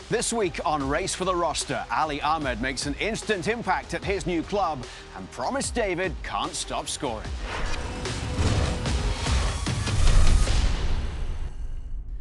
This week on Race for the Roster, Ali Ahmed makes an instant impact at his new club, and Promise David can't stop scoring.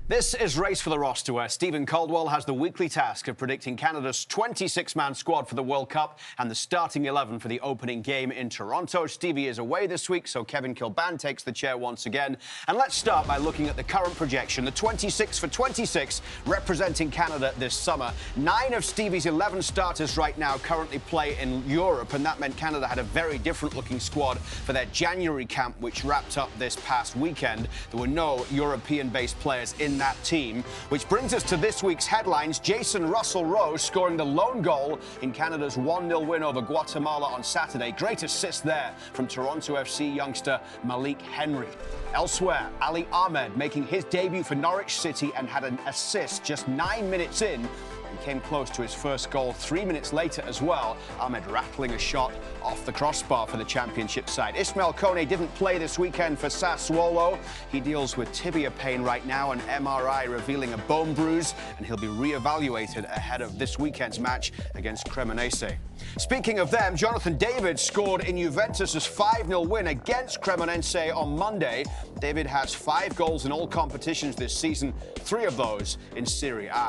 This is Race for the Roster, where Stephen Caldwell has the weekly task of predicting Canada's 26-man squad for the World Cup and the starting 11 for the opening game in Toronto. Stevie is away this week, so Kevin Kilbane takes the chair once again. And let's start by looking at the current projection, the 26 for 26 representing Canada this summer. 9 of Stevie's 11 starters right now currently play in Europe, and that meant Canada had a very different-looking squad for their January camp, which wrapped up this past weekend. There were no European-based players in that team, which brings us to this week's headlines. Jason Russell-Rose scoring the lone goal in Canada's 1-0 win over Guatemala on Saturday. Great assist there from Toronto FC youngster Malik Henry. Elsewhere, Ali Ahmed making his debut for Norwich City and had an assist just 9 minutes in. He came close to his first goal 3 minutes later as well. Ahmed rattling a shot off the crossbar for the championship side. Ismail Kone didn't play this weekend for Sassuolo. He deals with tibia pain right now, an MRI revealing a bone bruise, and he'll be re-evaluated ahead of this weekend's match against Cremonese. Speaking of them, Jonathan David scored in Juventus' 5-0 win against Cremonese on Monday. David has 5 goals in all competitions this season, 3 of those in Serie A.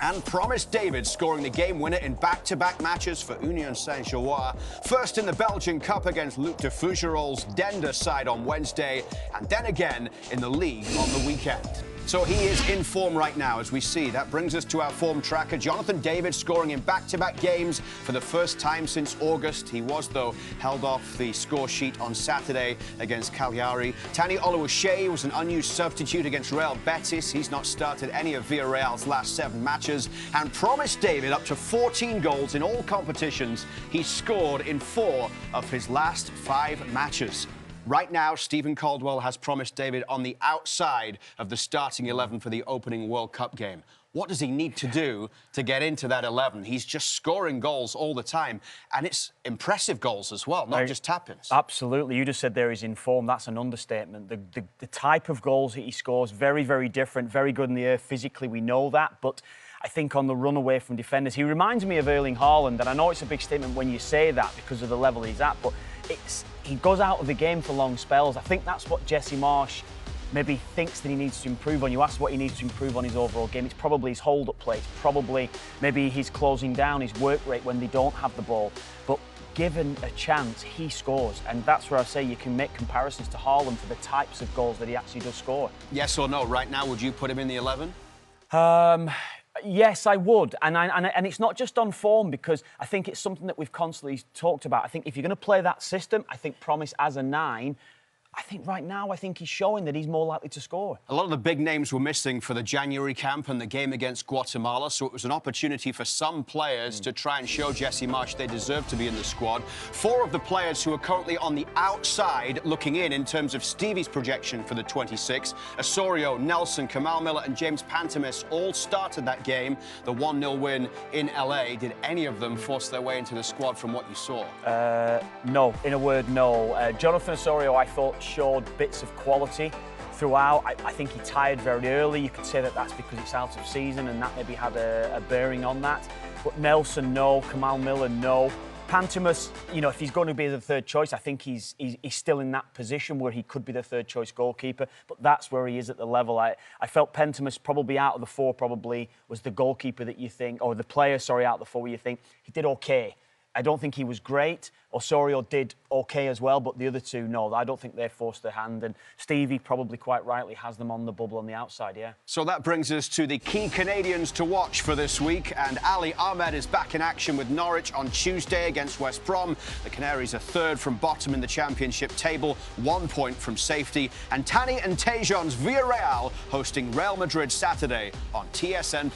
And Promise David scoring the game winner in back-to-back matches for Union Saint-Gilloise. First in the Belgian Cup against Luc de Fougerolles' Dender side on Wednesday, and then again in the league on the weekend. So he is in form right now, as we see. That brings us to our form tracker. Jonathan David scoring in back-to-back games for the first time since August. He was, though, held off the score sheet on Saturday against Cagliari. Tani Oluwaseyi was an unused substitute against Real Betis. He's not started any of Villarreal's last 7 matches. And Promise David up to 14 goals in all competitions. He scored in 4 of his last 5 matches. Right now, Stephen Caldwell has Promise David on the outside of the starting 11 for the opening World Cup game. What does he need to do to get into that 11? He's just scoring goals all the time, and it's impressive goals as well, not just tap-ins. Absolutely. You just said there he's in form. That's an understatement. The type of goals that he scores, very, very different, very good in the air physically, we know that, but I think on the run away from defenders, he reminds me of Erling Haaland, and I know it's a big statement when you say that because of the level he's at, but he goes out of the game for long spells. I think that's what Jesse Marsch maybe thinks that he needs to improve on. You ask what he needs to improve on his overall game. It's probably his hold-up play. It's probably maybe his closing down, his work rate when they don't have the ball. But given a chance, he scores. And that's where I say you can make comparisons to Haaland for the types of goals that he actually does score. Yes or no? Right now, would you put him in the 11? Yes, I would. And it's not just on form, because I think it's something that we've constantly talked about. I think if you're going to play that system, I think Promise as a 9, I think right now, I think he's showing that he's more likely to score. A lot of the big names were missing for the January camp and the game against Guatemala, so it was an opportunity for some players to try and show Jesse Marsch they deserve to be in the squad. 4 of the players who are currently on the outside looking in terms of Stevie's projection for the 26, Osorio, Nelson, Kamal Miller and James Pantemis all started that game, the 1-0 win in LA. Did any of them force their way into the squad from what you saw? No. In a word, no. Jonathan Osorio, I thought, showed bits of quality throughout. I think he tired very early. You could say that that's because it's out of season and that maybe had a bearing on that. But Nelson, no. Kamal Miller, no. Pantemis, you know, if he's going to be the third choice, I think he's still in that position where he could be the third choice goalkeeper, but that's where he is at the level. I felt Pantemis probably out of the 4 probably was the goalkeeper that you think, or the player, sorry, out of the 4 where you think he did okay. I don't think he was great. Osorio did okay as well, but the other 2, no. I don't think they forced their hand, and Stevie probably quite rightly has them on the bubble on the outside, yeah. So that brings us to the key Canadians to watch for this week, and Ali Ahmed is back in action with Norwich on Tuesday against West Brom. The Canaries are 3rd from bottom in the championship table, 1 point from safety, and Tani and Tejon's Villarreal hosting Real Madrid Saturday on TSN+.